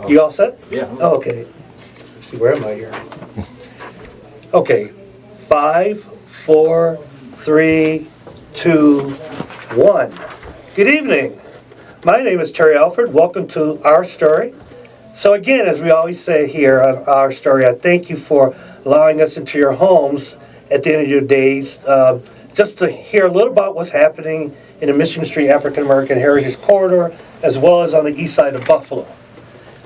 You all set? Yeah. Oh, okay. Let's see, where am I here? Okay. 5, 4, 3, 2, 1. Good evening. My name is Terry Alford. Welcome to Our Story. So again, as we always say here on Our Story, I thank you for allowing us into your homes at the end of your days, just to hear a little about what's happening in the Michigan Street African American Heritage Corridor, as well as on the east side of Buffalo.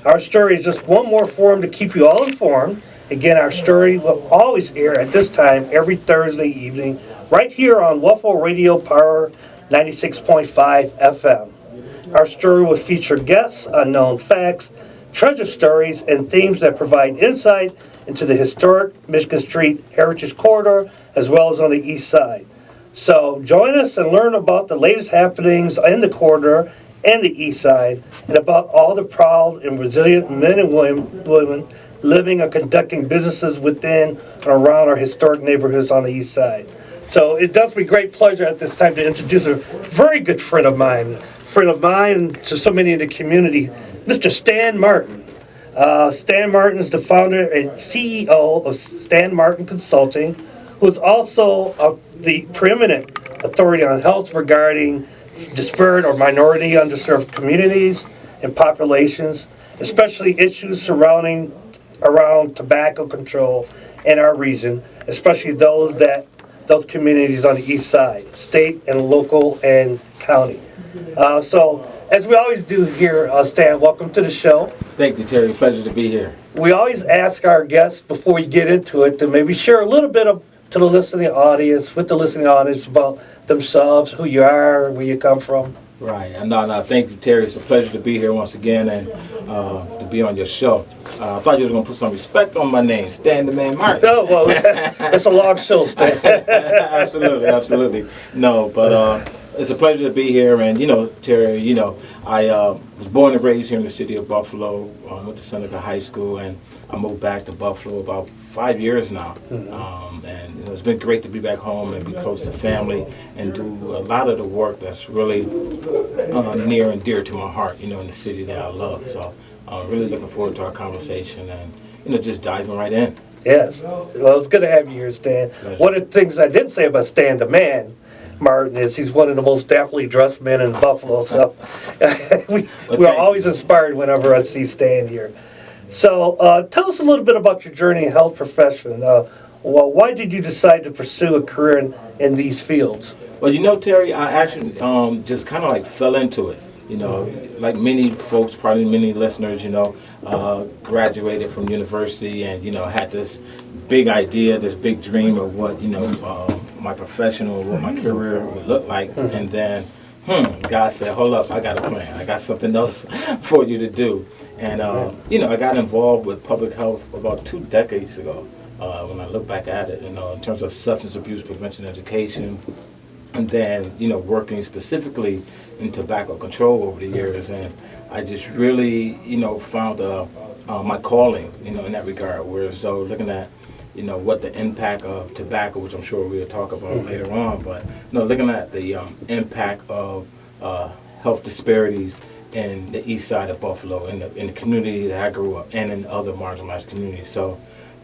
Our Story is just one more forum to keep you all informed. Again, Our Story will always air at this time every Thursday evening, right here on Waffle Radio Power 96.5 FM. Our Story will feature guests, unknown facts, treasure stories, and themes that provide insight into the historic Michigan Street Heritage Corridor, as well as on the east side. So join us and learn about the latest happenings in the corridor and the east side, and about all the proud and resilient men and women living and conducting businesses within and around our historic neighborhoods on the east side. So it does me great pleasure at this time to introduce a very good friend of mine to so many in the community, Mr. Stan Martin. Stan Martin is the founder and CEO of Stan Martin Consulting, who is also the preeminent authority on health regarding disparate or minority underserved communities and populations, especially issues surrounding around tobacco control in our region, especially those communities on the east side, state and local and county. So as we always do here, Stan, welcome to the show. Thank you, Terry. Pleasure to be here. We always ask our guests before we get into it to maybe share a little bit to the listening audience, about themselves, who you are, where you come from. Right. No, thank you, Terry. It's a pleasure to be here once again and to be on your show. I thought you was going to put some respect on my name, Stan the Man Martin. Oh, well, it's a long show, Stan. Absolutely. No, but it's a pleasure to be here. And, Terry, I was born and raised here in the city of Buffalo, went to Seneca High School, and I moved back to Buffalo about 5 years now. Mm-hmm. And it's been great to be back home and be close to family and do a lot of the work that's really near and dear to my heart, in the city that I love. So I'm really looking forward to our conversation and, just diving right in. Yes. Well, it's good to have you here, Stan. Pleasure. One of the things I didn't say about Stan the Man Martin is he's one of the most dapperly dressed men in Buffalo. So we're always inspired whenever I see Stan here. So tell us a little bit about your journey in health profession. Why did you decide to pursue a career in these fields? Well, Terry, I actually just kind of fell into it. Like many folks, probably many listeners, graduated from university and, had this big idea, this big dream of what, my professional, what my career would look like. Mm-hmm. And then, God said, hold up, I got a plan. I got something else for you to do. And, I got involved with public health about 2 decades ago. When I look back at it, in terms of substance abuse prevention education, and then, working specifically in tobacco control over the years. And I just really, found my calling, in that regard. Whereas though looking at, what the impact of tobacco, which I'm sure we'll talk about later on, but, looking at the impact of health disparities in the east side of Buffalo, in the community that I grew up, and in other marginalized communities. So,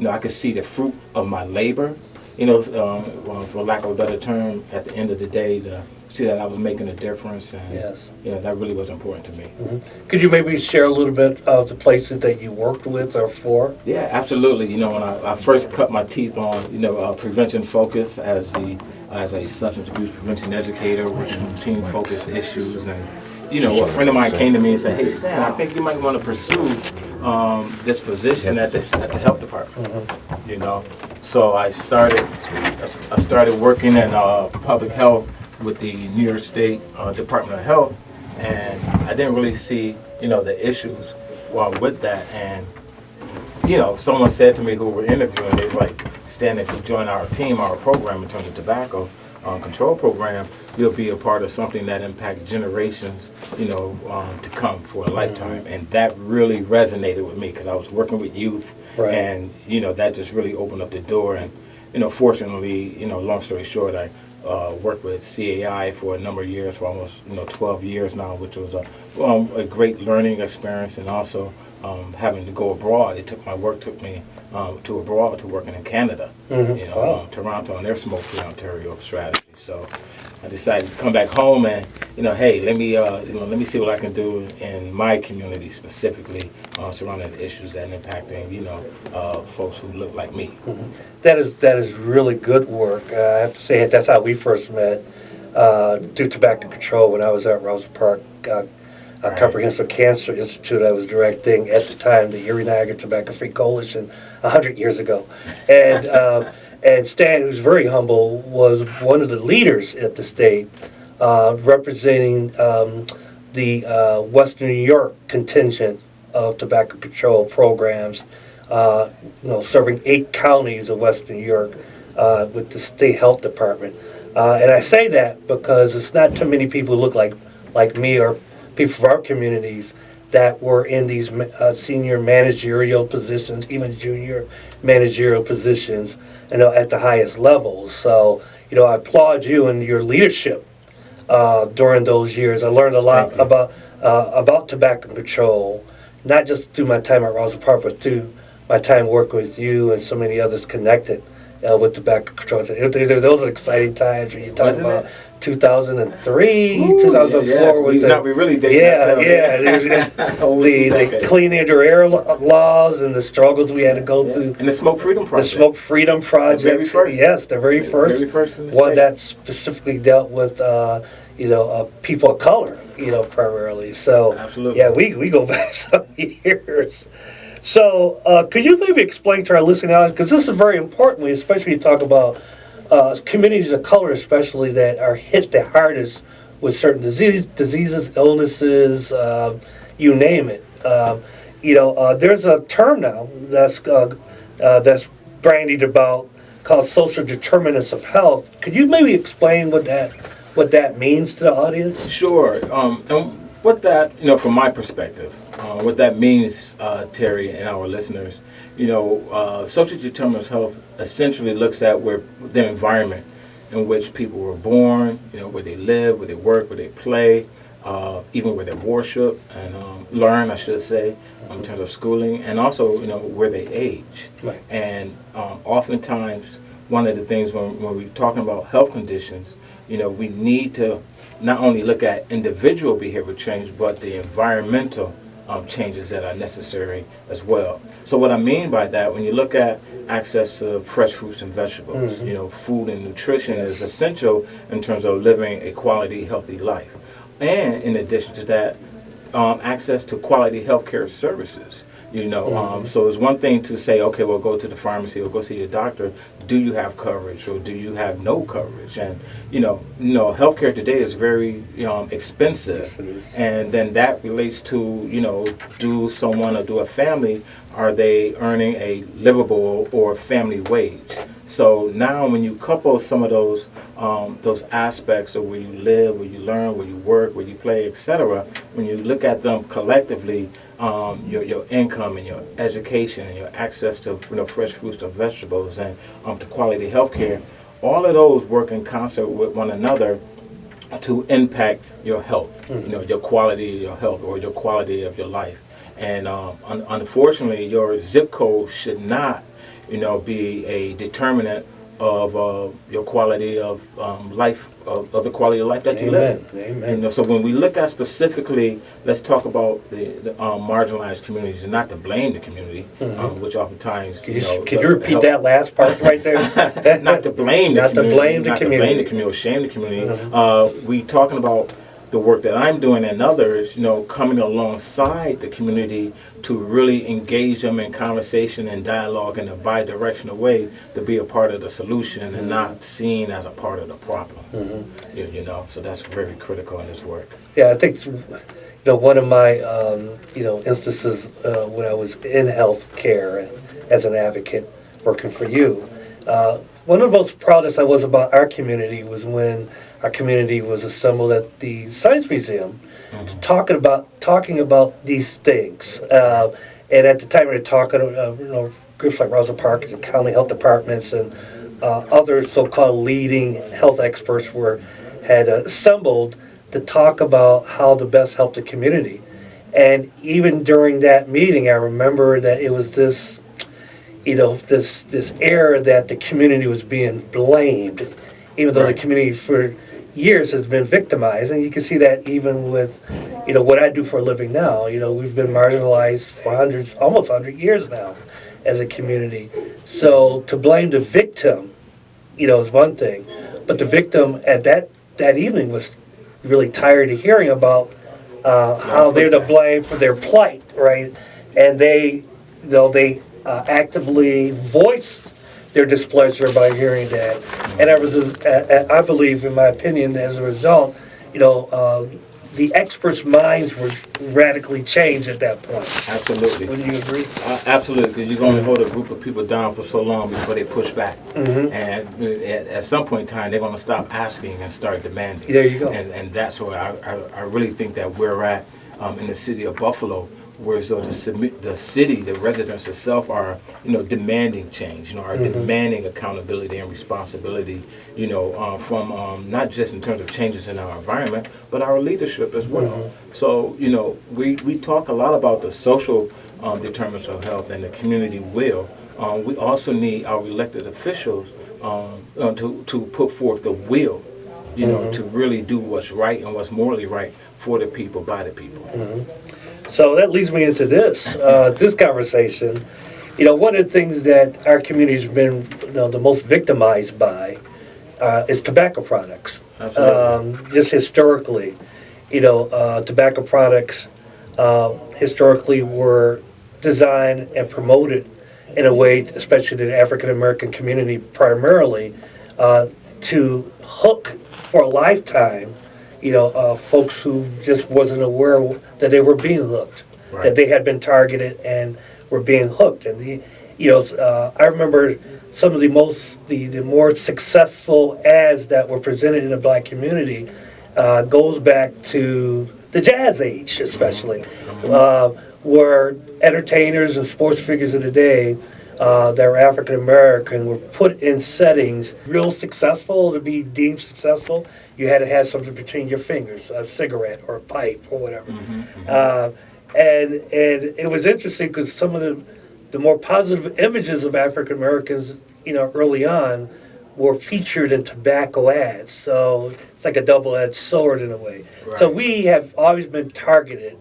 I could see the fruit of my labor, for lack of a better term, at the end of the day, to see that I was making a difference, and yes. That really was important to me. Mm-hmm. Could you maybe share a little bit of the places that you worked with or for? Yeah, absolutely. When I first cut my teeth on, prevention focus as a substance abuse prevention educator, working on team-focused issues, and a friend of mine came to me and said, "Hey, Stan, I think you might want to pursue this position at the health department." Mm-hmm. So I started working in public health with the New York State Department of Health, and I didn't really see the issues with that. And someone said to me who were interviewing, they were like, "Stan, if you join our team, our program in terms of tobacco control program, you'll be a part of something that impacts generations, to come for a lifetime." And that really resonated with me because I was working with youth, right. And that just really opened up the door. And fortunately, long story short, I worked with CAI for a number of years, for almost 12 years now, which was a great learning experience, and also having to go abroad. Took me to abroad to working in Canada, Wow. Toronto, and their smoke-free Ontario strategy. So I decided to come back home and, hey, let me see what I can do in my community specifically surrounding the issues that impacting, folks who look like me. That is really good work. I have to say that's how we first met, through tobacco control when I was at Rosa Park Comprehensive Cancer Institute. I was directing at the time the Erie Niagara Tobacco Free Coalition 100 years ago, and and Stan, who's very humble, was one of the leaders at the state, representing the Western New York contingent of tobacco control programs, serving 8 counties of Western New York with the state health department. And I say that because it's not too many people who look like me or people from our communities that were in these senior managerial positions, even junior managerial positions, at the highest levels. So, I applaud you and your leadership during those years. I learned a lot about tobacco control, not just through my time at Rosa Parks, but through my time working with you and so many others connected with tobacco control. Those are exciting times when you talk Wasn't about it? 2003, Ooh, 2004 yes, with we really dated the clean air laws and the struggles we had to go through. And the Smoke Freedom The Project. Smoke Freedom Project. The very first. Yes, the very first in the one state. that specifically dealt with people of color, primarily. So Absolutely. yeah, we go back some years. So could you maybe explain to our listening audience, because this is very important, especially when you talk about communities of color, especially that are hit the hardest with certain diseases, illnesses, you name it. There's a term now that's bandied about called social determinants of health. Could you maybe explain what that means to the audience? Sure. And what that, from my perspective, what that means, Terry and our listeners, social determinants of health essentially looks at where the environment in which people were born, where they live, where they work, where they play, even where they worship and learn, I should say, in terms of schooling, and also, where they age. Right. And oftentimes, one of the things when we're talking about health conditions, we need to not only look at individual behavior change, but the environmental changes that are necessary as well. So what I mean by that, when you look at access to fresh fruits and vegetables, food and nutrition is essential in terms of living a quality, healthy life. And in addition to that, access to quality healthcare services. So it's one thing to say, okay, well, go to the pharmacy or go see your doctor. Do you have coverage or do you have no coverage? And healthcare today is very expensive. Yes, it is. And then that relates to do a family, are they earning a livable or family wage? So now when you couple some of those aspects of where you live, where you learn, where you work, where you play, etc., when you look at them collectively, your income and your education and your access to fresh fruits and vegetables and to quality health care, all of those work in concert with one another to impact your health, your quality of your health or your quality of your life. And unfortunately, your zip code should not be a determinant of your quality of life, of the quality of life that you live. Amen. So when we look at specifically, let's talk about the marginalized communities, and not to blame the community, which oftentimes Could you repeat that last part right there? not to blame the Not to community, blame the not community. to blame the community or shame the community. We talking about the work that I'm doing and others, coming alongside the community to really engage them in conversation and dialogue in a bi-directional way to be a part of the solution and not seen as a part of the problem. So that's very critical in this work. Yeah, I think one of my instances when I was in health care and as an advocate working for you, one of the most proudest I was about our community was when our community was assembled at the Science Museum, talking about these things. And at the time, we were talking, groups like Rosa Parks and county health departments and other so-called leading health experts had assembled to talk about how to best help the community. And even during that meeting, I remember that it was this, this error that the community was being blamed, even though the community for years has been victimized. And you can see that even with, what I do for a living now. We've been marginalized for almost 100 years now as a community. So to blame the victim, is one thing. But the victim at that evening was really tired of hearing about how they're to blame for their plight, right? And they actively voiced their displeasure by hearing that. And I believe, in my opinion, as a result, the experts' minds were radically changed at that point. Absolutely. Wouldn't you agree? Absolutely, because you're going to hold a group of people down for so long before they push back. Mm-hmm. And at some point in time, they're going to stop asking and start demanding. There you go. And that's where I really think that we're at in the city of Buffalo, where so the city, the residents itself are, demanding change, are demanding accountability and responsibility, from not just in terms of changes in our environment, but our leadership as well. Mm-hmm. So, we talk a lot about the social determinants of health and the community will. We also need our elected officials to put forth the will, to really do what's right and what's morally right for the people, by the people. Mm-hmm. So that leads me into this conversation. One of the things that our community has been the most victimized by is tobacco products. Just historically, tobacco products historically were designed and promoted in a way, especially to the African American community primarily, to hook for a lifetime folks who just wasn't aware that they were being hooked, right, that they had been targeted and were being hooked. And I remember some of the more successful ads that were presented in the black community goes back to the jazz age, especially, where entertainers and sports figures of the day that were African American were put in settings real successful. To be deemed successful, you had to have something between your fingers, a cigarette or a pipe or whatever. And it was interesting because some of the more positive images of African Americans, early on, were featured in tobacco ads. So it's like a double-edged sword in a way. Right. So we have always been targeted,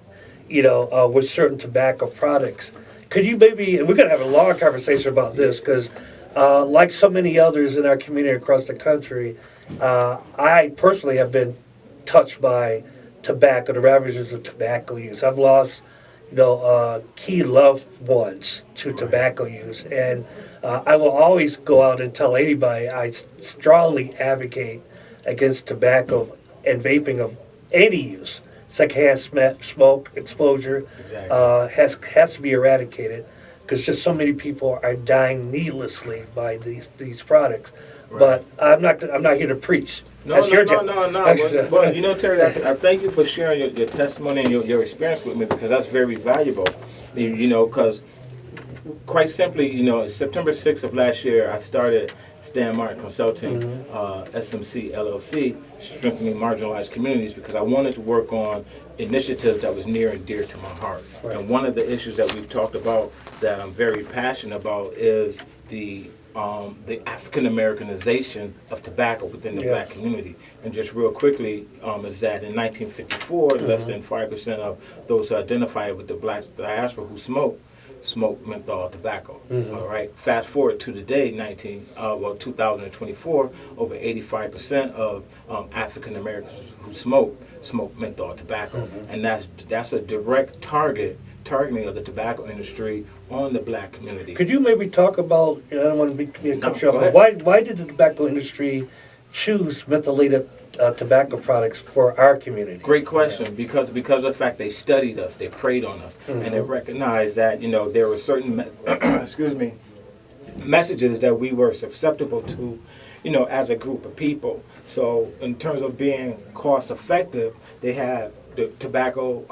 with certain tobacco products. Could you maybe, and we're going to have a long conversation about this because like so many others in our community across the country, I personally have been touched by tobacco, the ravages of tobacco use. I've lost, key loved ones to tobacco use. And I will always go out and tell anybody I strongly advocate against tobacco and vaping of any use. Secondhand smoke exposure has to be eradicated because just so many people are dying needlessly by these products. Right. But I'm not here to preach. No. Well, Terry, I thank you for sharing your testimony and your experience with me because that's very valuable. Because quite simply, September 6th of last year, I started Stan Martin Consulting, SMC LLC, strengthening marginalized communities, because I wanted to work on initiatives that was near and dear to my heart. Right. And one of the issues that we've talked about that I'm very passionate about is the African Americanization of tobacco within the black community. And just real quickly, is that in 1954, less than 5% of those who identified with the black diaspora who smoked menthol tobacco. All right. Fast forward to today, 2024, over 85% of African Americans who smoke menthol tobacco, and that's a direct targeting of the tobacco industry on the black community. Could you maybe talk about? I don't want to be a country off. Why did the tobacco industry choose methylated tobacco products for our community? Great question. Because of the fact they studied us, they preyed on us, and they recognized that there were certain messages that we were susceptible to, as a group of people. So in terms of being cost effective, they had the tobacco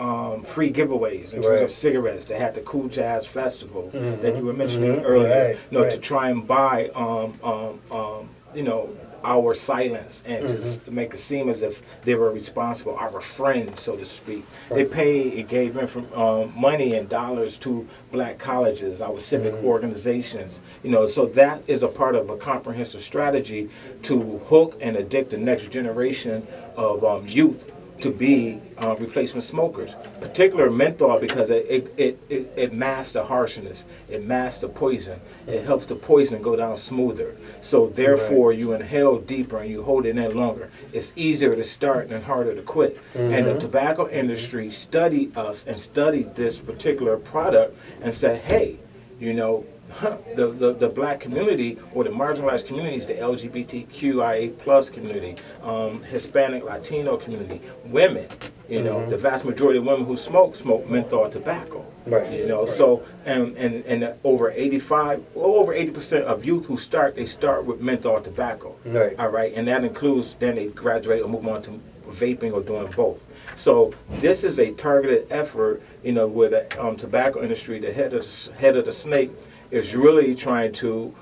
free giveaways in terms of cigarettes. They had the Cool Jazz Festival that you were mentioning earlier. To try and buy our silence and to make it seem as if they were responsible, our friend, so to speak. They gave money and dollars to black colleges, our civic organizations, so that is a part of a comprehensive strategy to hook and addict the next generation of youth to be replacement smokers, particular menthol, because it masks the harshness, it masks the poison, it helps the poison go down smoother. So therefore, you inhale deeper and you hold it in longer. It's easier to start and harder to quit. And the tobacco industry studied us and studied this particular product and said, hey, the black community or the marginalized communities, the LGBTQIA plus community, Hispanic, Latino community, women, the vast majority of women who smoke menthol tobacco. Right. So and over 80% of youth who start with menthol tobacco. Right. All right, and that includes then they graduate or move on to vaping or doing both. So this is a targeted effort, where the tobacco industry, the head of the snake, is really trying to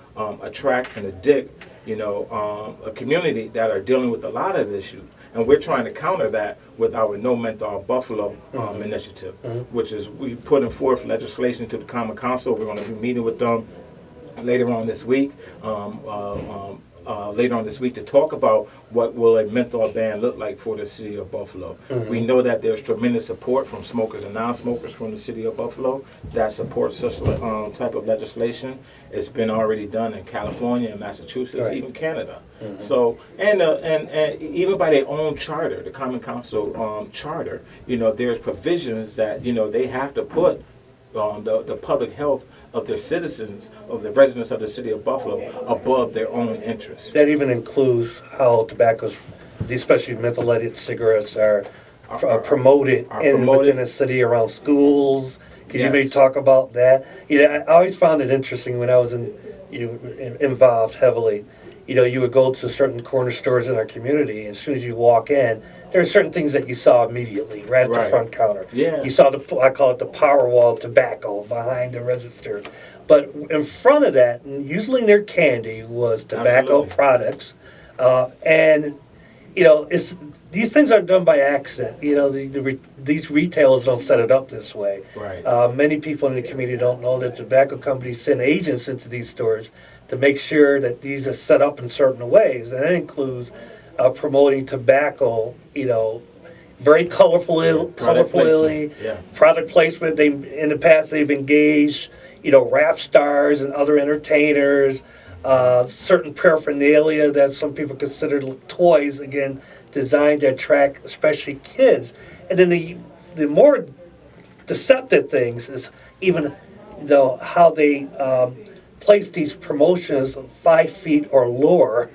attract and addict, a community that are dealing with a lot of issues. And we're trying to counter that with our No Menthol Buffalo initiative, which is we putting forth legislation to the Common Council. We're going to be meeting with them later on this week. To talk about what will a menthol ban look like for the city of Buffalo. We know that there's tremendous support from smokers and non-smokers from the city of Buffalo that supports such type of legislation. It's been already done in California and Massachusetts, even Canada. So and even by their own charter, the Common Council charter, there's provisions that they have to put the public health of their citizens, of the residents of the city of Buffalo, above their own interests. That even includes how tobaccos, especially mentholated cigarettes, are promoted within the city around schools. Could you maybe talk about that? I always found it interesting when I was involved heavily. You would go to certain corner stores in our community, and as soon as you walk in, there are certain things that you saw immediately, right at the front counter. Yeah. You saw I call it the power wall tobacco behind the register. But in front of that, and near candy, was tobacco products. And, these things aren't done by accident. These retailers don't set it up this way. Right. Many people in the community don't know that tobacco companies send agents into these stores to make sure that these are set up in certain ways. And that includes promoting tobacco, very colorfully, product placement. In the past, they've engaged, rap stars and other entertainers, certain paraphernalia that some people consider toys, again, designed to attract especially kids. And then the more deceptive things is even, how they place these promotions 5 feet or lower,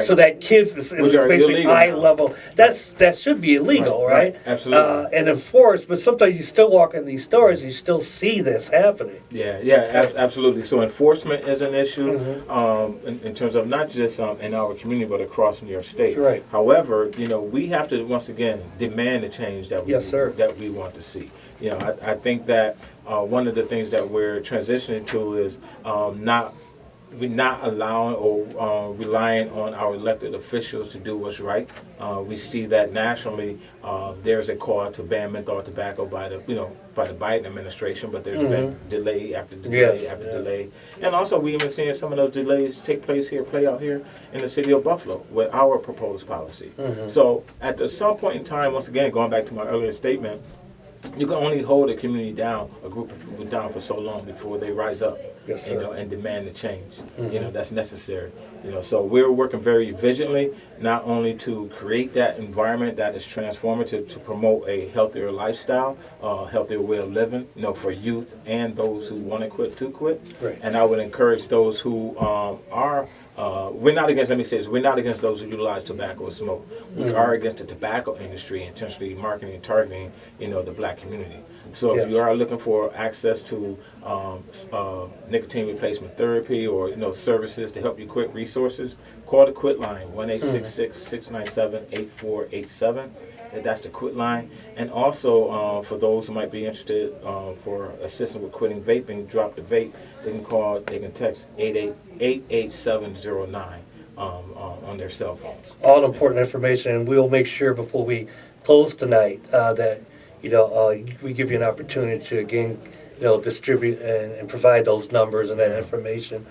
so that kids is basically eye level. That should be illegal, right? Absolutely. And enforced, but sometimes you still walk in these stores, you still see this happening. Absolutely. So enforcement is an issue in terms of not just in our community, but across New York State. Right. However, we have to once again demand the change that we want to see. I think that one of the things that we're transitioning to is we're not allowing or relying on our elected officials to do what's right. We see that nationally, there's a call to ban menthol tobacco by the Biden administration, but there's been delay after delay after delay, and also we even seeing some of those delays play out here in the city of Buffalo with our proposed policy. So at some point in time, once again, going back to my earlier statement, you can only hold a community down, a group of people down for so long before they rise up, and demand the change. That's necessary. So we're working very vigilantly, not only to create that environment that is transformative to promote a healthier lifestyle, healthier way of living, for youth and those who want to quit. Right. And I would encourage those who are. We're not against. Let me say this: we're not against those who utilize tobacco or smoke. We are against the tobacco industry intentionally marketing and targeting, the black community. So if you are looking for access to nicotine replacement therapy or services to help you quit, resources, call the quit line 1-866-697-8487. That's the quit line. And also for those who might be interested for assistance with quitting vaping, drop the vape. They can text 88709. on their cell phones. All important information, and we'll make sure before we close tonight that we give you an opportunity to again distribute and provide those numbers and that information.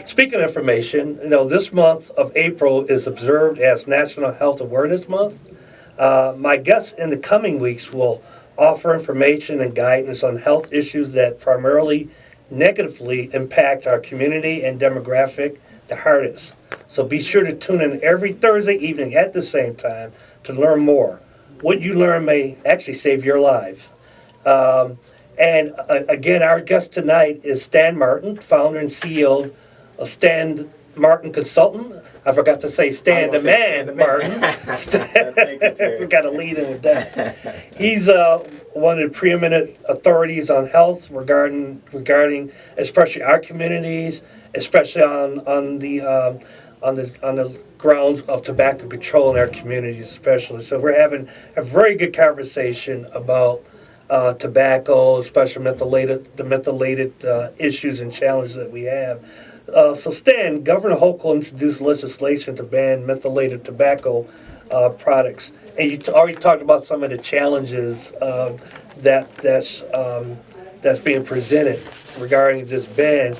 Speaking of information, this month of April is observed as National Health Awareness Month. My guests in the coming weeks will offer information and guidance on health issues that primarily negatively impact our community and demographic the hardest. So be sure to tune in every Thursday evening at the same time to learn more. What you learn may actually save your life. Again, our guest tonight is Stan Martin, founder and CEO of Stan Martin Consultant. I forgot to say Stan the Man Martin. We got to lead in with that. He's one of the preeminent authorities on health regarding especially our communities, especially on the grounds of tobacco control in our communities, especially. So we're having a very good conversation about tobacco, especially the methylated issues and challenges that we have. So Stan, Governor Hochul introduced legislation to ban methylated tobacco products, and you already talked about some of the challenges that's being presented regarding this ban.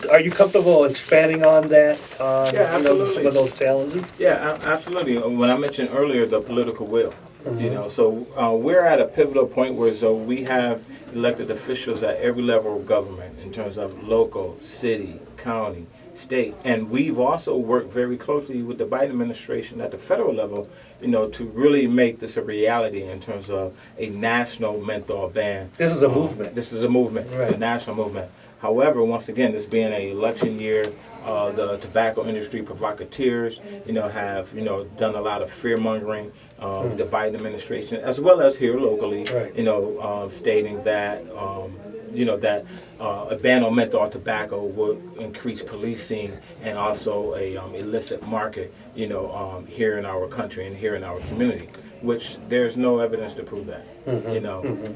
Are you comfortable expanding on that? Yeah, absolutely. Some of those challenges. Yeah, absolutely. When I mentioned earlier the political will, so we're at a pivotal point where we have elected officials at every level of government in terms of local, city, county, state, and we've also worked very closely with the Biden administration at the federal level, to really make this a reality in terms of a national menthol ban. This is a movement. This is a movement, right. A national movement. However, once again, this being an election year, the tobacco industry provocateurs, have done a lot of fear mongering. The Biden administration, as well as here locally, right. Stating that that a ban on menthol tobacco would increase policing and also a illicit market, here in our country and here in our community, which there's no evidence to prove that.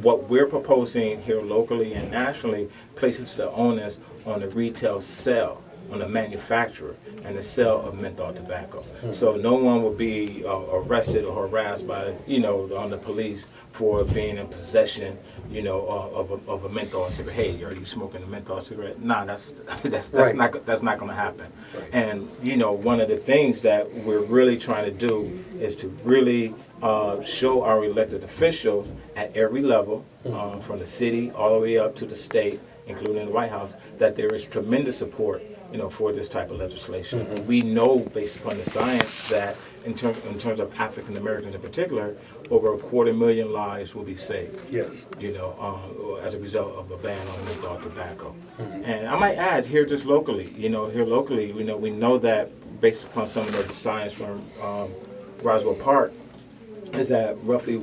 What we're proposing here locally and nationally places the onus on the retail sale, on the manufacturer and the sale of menthol tobacco. So no one will be arrested or harassed by, on the police for being in possession, of a menthol cigarette. Hey, are you smoking a menthol cigarette? Nah, that's right. not going to happen. Right. And one of the things that we're really trying to do is to really show our elected officials at every level, from the city all the way up to the state, including the White House, that there is tremendous support, for this type of legislation. We know, based upon the science, that in terms of African Americans in particular, over 250,000 lives will be saved. Yes. As a result of a ban on menthol tobacco. And I might add here, just locally, we know that based upon some of the science from Roswell Park, is that roughly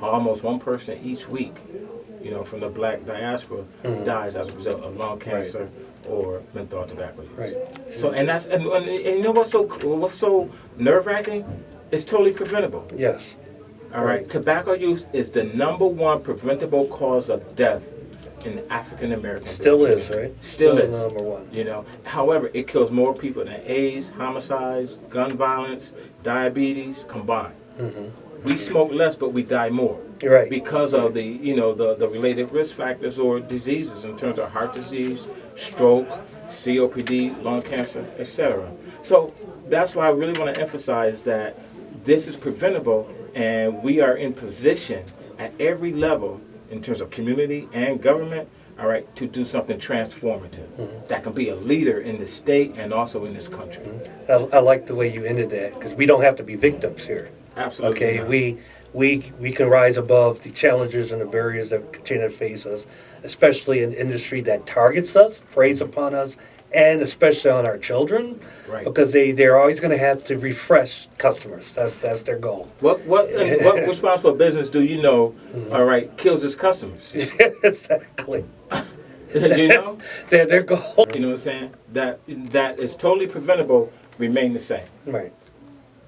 almost one person each week, from the black diaspora, dies as a result of lung cancer or menthol tobacco use. Right. So, and you know what's so nerve-wracking? It's totally preventable. Yes. All right. Tobacco use is the #1 preventable cause of death in African American. Still is, right? Still is. #1. However, it kills more people than AIDS, homicides, gun violence, diabetes combined. We smoke less, but we die more. Right. Because of the the related risk factors or diseases in terms of heart disease, stroke, COPD, lung cancer, etc. So that's why I really want to emphasize that this is preventable, and we are in position at every level in terms of community and government, all right, to do something transformative that can be a leader in the state and also in this country. I like the way you ended that, because we don't have to be victims here. Absolutely. Okay, not. we can rise above the challenges and the barriers that continue to face us, especially in an industry that targets us, preys upon us, and especially on our children, right? Because they're always going to have to refresh customers. That's their goal. What responsible business do you know? All right, kills its customers. Exactly. Their goal. You know what I'm saying? That is totally preventable. Remain the same. Right.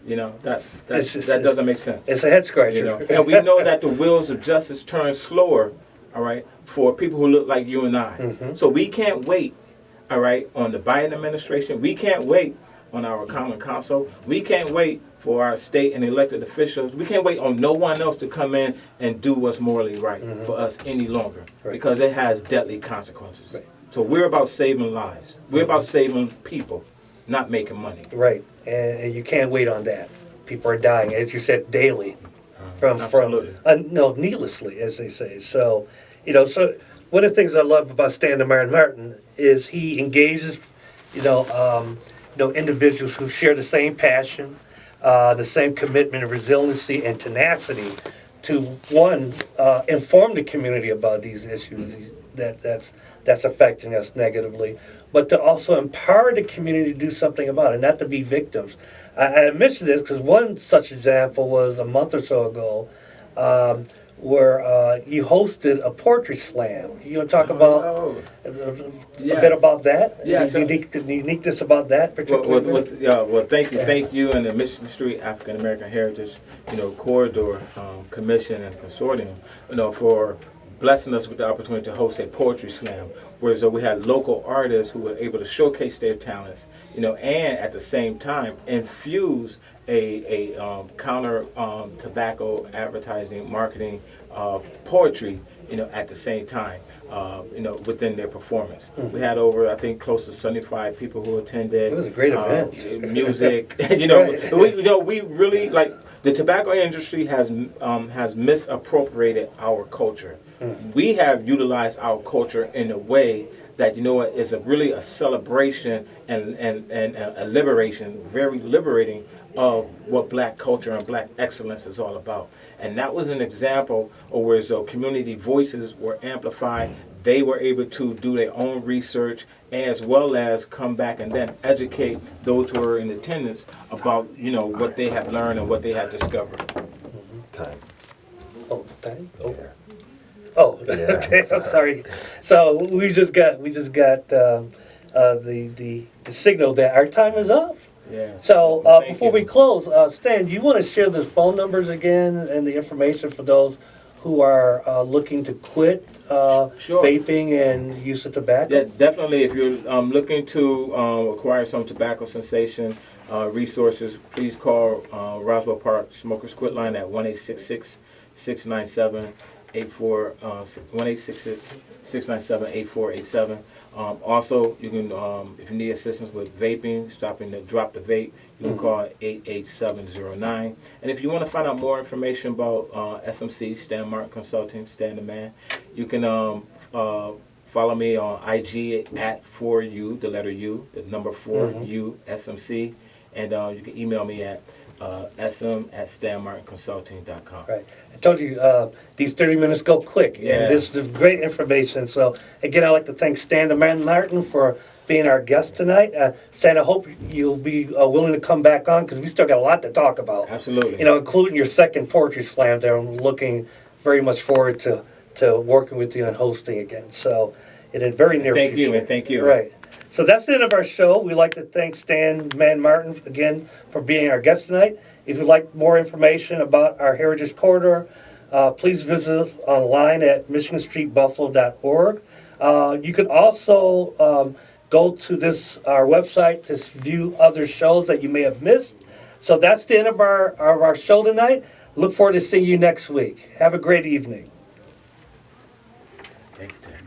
That doesn't make sense. It's a head scratcher. And we know that the wheels of justice turn slower, all right, for people who look like you and I. So we can't wait all right, on the Biden administration. We can't wait on our common council. We can't wait for our state and elected officials. We can't wait on no one else to come in and do what's morally right for us any longer, because it has deadly consequences. Right. So we're about saving lives. We're about saving people, not making money. Right, and you can't wait on that. People are dying, as you said, daily, Absolutely. needlessly, as they say. So, so one of the things I love about Stan the Man Martin is he engages, individuals who share the same passion, the same commitment and resiliency and tenacity to one inform the community about these issues that's affecting us negatively, but to also empower the community to do something about it, not to be victims. I mentioned this because one such example was a month or so ago, where you hosted a poetry slam. You want to talk about a bit about that? Yes. The uniqueness about that particular Well, thank you, and the Mission Street African American Heritage, Corridor Commission and Consortium, for blessing us with the opportunity to host a poetry slam, where we had local artists who were able to showcase their talents, and at the same time infuse a counter tobacco advertising marketing poetry, at the same time, within their performance. We had over, I think, close to 75 people who attended. It was a great event. Music, we really like. The tobacco industry has misappropriated our culture. We have utilized our culture in a way that is really a celebration and a liberation, very liberating of what Black culture and Black excellence is all about. And that was an example of where community voices were amplified. They were able to do their own research, as well as come back and then educate those who were in attendance about what they had learned and what they had discovered. Time. Oh, it's time over. Oh, Yeah, okay. I'm sorry. So we just got the signal that our time is up. Yeah. So Thank before you. we close, Stan, do you want to share the phone numbers again and the information for those who are looking to quit Sure. vaping and use of tobacco? Yeah, definitely. If you're looking to acquire some tobacco cessation resources, please call Roswell Park Smokers Quit Line at 1-866-697-8487. Also, you can, if you need assistance with vaping, stopping to drop the vape, you can call 88709. And if you want to find out more information about SMC, Stan Martin Consulting, Stan the Man, you can follow me on IG at 4U, the letter U, the number 4U, SMC. And you can email me at sm@stanmartinconsulting.com. Right. I told you these 30 minutes go quick, Yeah. and this is great information. So again, I'd like to thank Stan the Man Martin for being our guest tonight. Stan, I hope you'll be willing to come back on, because we still got a lot to talk about. Absolutely. Including your second poetry slam there. I'm looking very much forward to working with you and hosting again. So in a very near Thank future. you, and thank you. Right. So that's the end of our show. We'd like to thank Stan Man Martin again for being our guest tonight. If you'd like more information about our Heritage Corridor, please visit us online at michiganstreetbuffalo.org. You can also go to our website to view other shows that you may have missed. So that's the end of our show tonight. Look forward to seeing you next week. Have a great evening. Thanks, Ted.